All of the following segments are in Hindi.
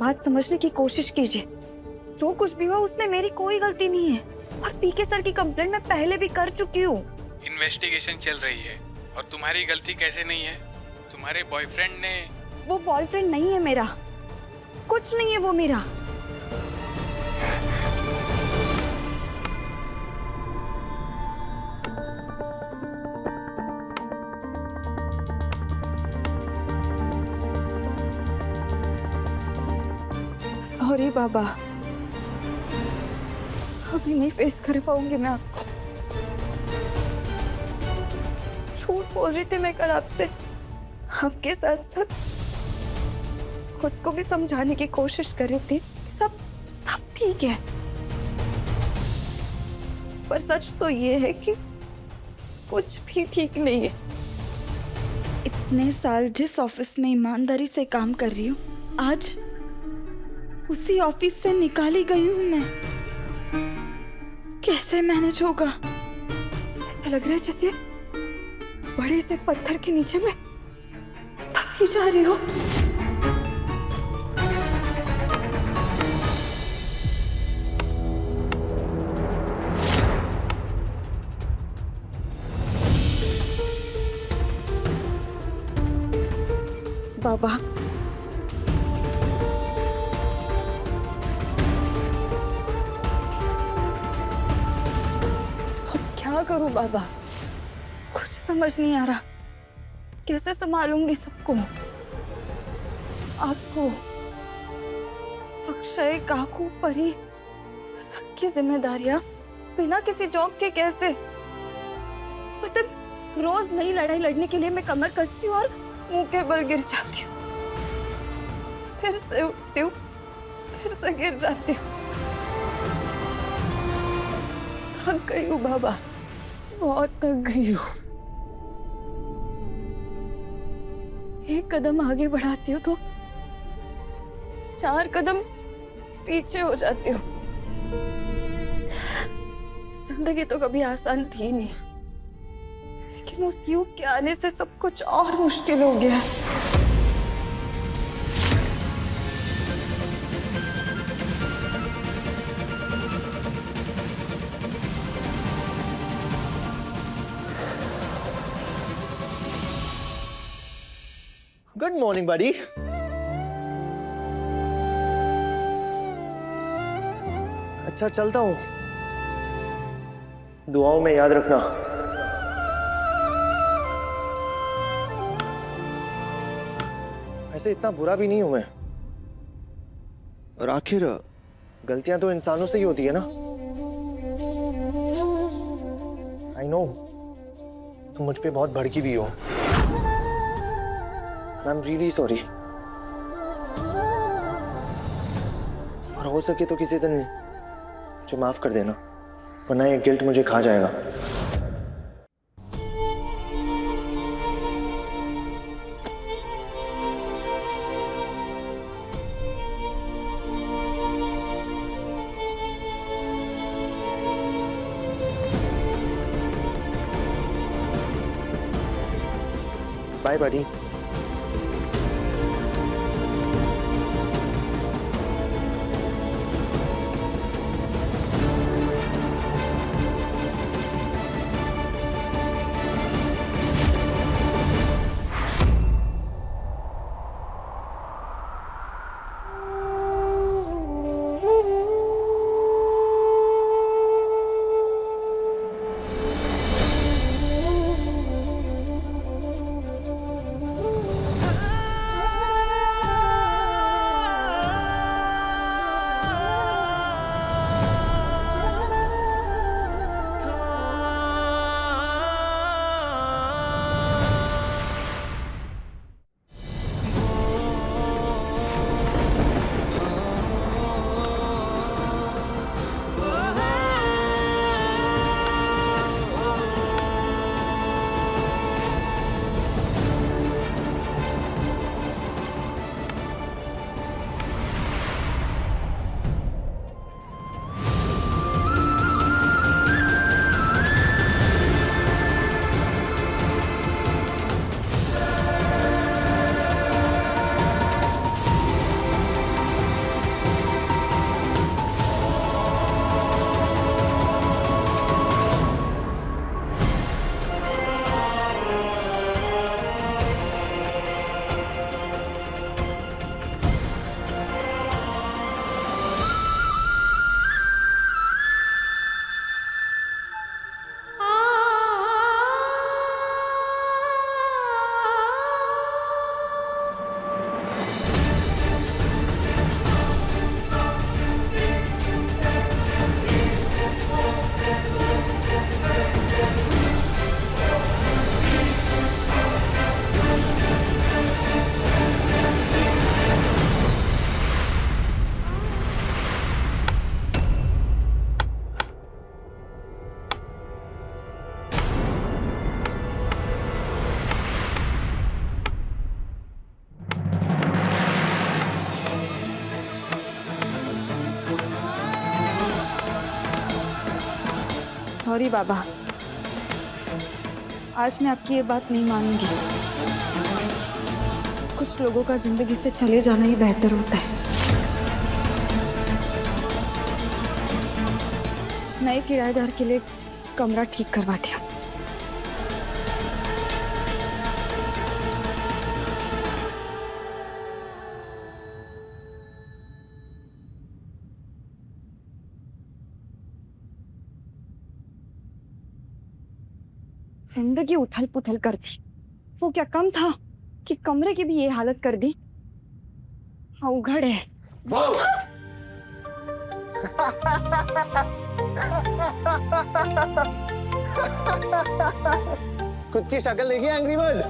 बात समझने की कोशिश कीजिए। जो कुछ भी हुआ उसमें मेरी कोई गलती नहीं है और पीके सर की कंप्लेंट मैं पहले भी कर चुकी हूँ। इन्वेस्टिगेशन चल रही है और तुम्हारी गलती कैसे नहीं है? तुम्हारे बॉयफ्रेंड ने। वो बॉयफ्रेंड नहीं है मेरा, कुछ नहीं है वो मेरा। सॉरी बाबा, अभी नहीं फेस कर पाऊंगी मैं आपको। झूठ बोल रही थी मैं कल आपसे, आपके साथ साथ खुद को भी समझाने की कोशिश कर रही थी। सब सब ठीक है, पर सच तो ये है कि कुछ भी ठीक नहीं है। इतने साल जिस ऑफिस में ईमानदारी से काम कर रही हूँ, आज उसी ऑफिस से निकाली गई हूँ मैं। कैसे मैनेज होगा? ऐसा लग रहा है जैसे बड़े से पत्थर के नीचे में दबी जा रही हो। बाबा, अब क्या करूं बाबा? कुछ समझ नहीं आ रहा, कैसे संभालूंगी सबको? आपको, अक्षय, काकू, परी, सबकी जिम्मेदारियां बिना किसी जॉब के कैसे? मतलब रोज नई लड़ाई लड़ने के लिए मैं कमर कसती हूँ और मुंह के बल गिर जाती हूँ, फिर से उठती हूँ, फिर से गिर जाती हूँ। थक गई हूँ बाबा, बहुत थक गई हूँ। एक कदम आगे बढ़ाती हूँ तो 4 कदम पीछे हो जाती हूँ। जिंदगी तो कभी आसान थी नहीं, लेकिन उस युग के आने से सब कुछ और मुश्किल हो गया है। गुड मॉर्निंग बडी। अच्छा चलता हूं, दुआओं में याद रखना। ऐसे इतना बुरा भी नहीं हूं मैं, और आखिर गलतियां तो इंसानों से ही होती है ना। आई नो तुम मुझ पे बहुत भड़की भी हो। I'm really sorry। और हो सके तो किसी दिन मुझे माफ कर देना, वरना ये गिल्ट मुझे खा जाएगा। बाय बडी। सॉरी बाबा, आज मैं आपकी ये बात नहीं मानूंगी। कुछ लोगों का जिंदगी से चले जाना ही बेहतर होता है। नए किराएदार के लिए कमरा ठीक करवा दिया। जिंदगी उथल पुथल कर दी। वो क्या कम था कि कमरे की भी ये हालत कर दी। अवघड़ है। खुद की शक्ल देखिए एंग्री बर्ड।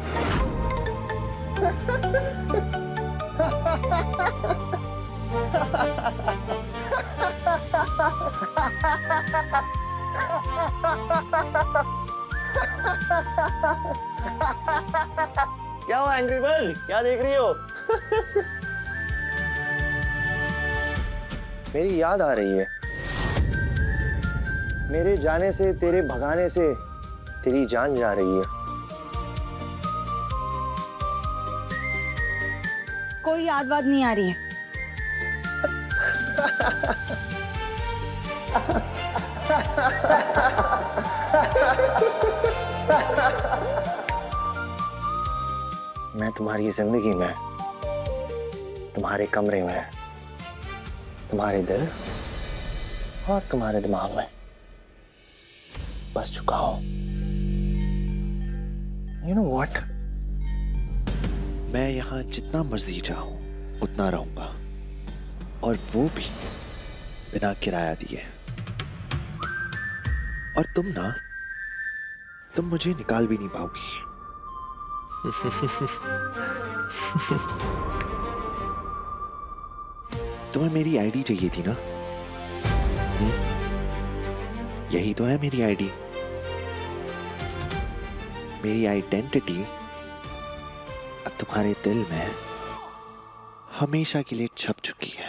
क्या हुआ एंग्री बर्ड, क्या देख रही हो? मेरी याद आ रही है। मेरे जाने से, तेरे भगाने से तेरी जान जा रही है। कोई याद वाद नहीं आ रही है। मैं तुम्हारी जिंदगी में, तुम्हारे कमरे में, तुम्हारे दिल और तुम्हारे दिमाग में बस चुका हूं। You know what? मैं यहां जितना मर्जी चाहूं उतना रहूंगा, और वो भी बिना किराया दिए। और तुम मुझे निकाल भी नहीं पाओगी। तुम्हें मेरी आईडी चाहिए थी ना? यही तो है मेरी आईडी। मेरी आइडेंटिटी अब तुम्हारे दिल में हमेशा के लिए छप चुकी है।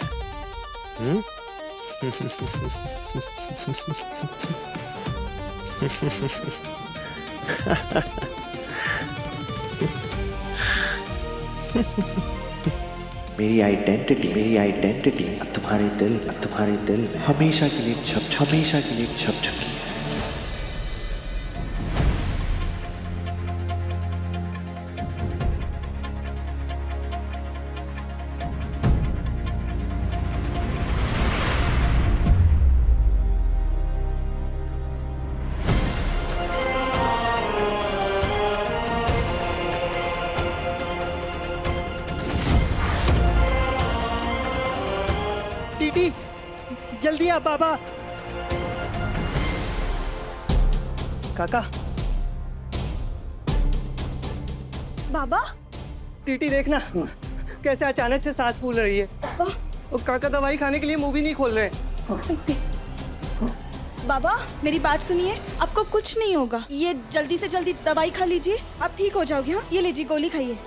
मेरी आइडेंटिटी अब तुम्हारे दिल में हमेशा के लिए छप चुकी है। टीटी, जल्दी आ बाबा। काका, बाबा, टीटी देखना कैसे अचानक से सांस फूल रही है। और काका दवाई खाने के लिए मुंह भी नहीं खोल रहे। बाबा मेरी बात सुनिए, आपको कुछ नहीं होगा। ये जल्दी से जल्दी दवाई खा लीजिए, आप ठीक हो जाओगे। हाँ, ये लीजिए गोली खाइए।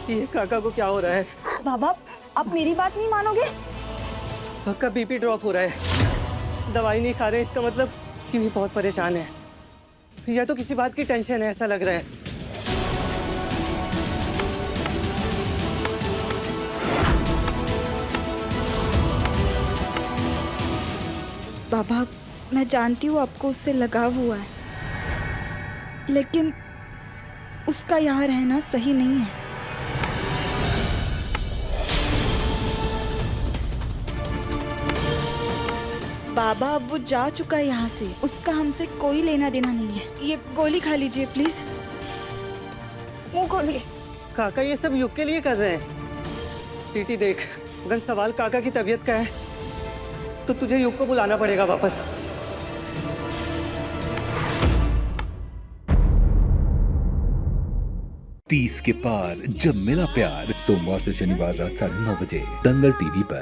ये काका को क्या हो रहा है? बाबा आप मेरी बात नहीं मानोगे। काका बीपी ड्रॉप हो रहा है, दवाई नहीं खा रहे, इसका मतलब कि भी बहुत परेशान है, या तो किसी बात की टेंशन है, ऐसा लग रहा है। बाबा मैं जानती हूँ आपको उससे लगाव हुआ है, लेकिन उसका यहाँ रहना सही नहीं है। बाबा अब वो जा चुका है यहाँ से, उसका हमसे कोई लेना देना नहीं है। ये गोली खा लीजिए प्लीज। मुंह खोलिए। काका ये सब युग के लिए कर रहे हैं। टीटी देख, अगर सवाल काका की तबीयत का है तो तुझे युग को बुलाना पड़ेगा वापस। तीस के पार जब मिला प्यार, सोमवार से शनिवार रात 9:30 बजे दंगल टीवी पर।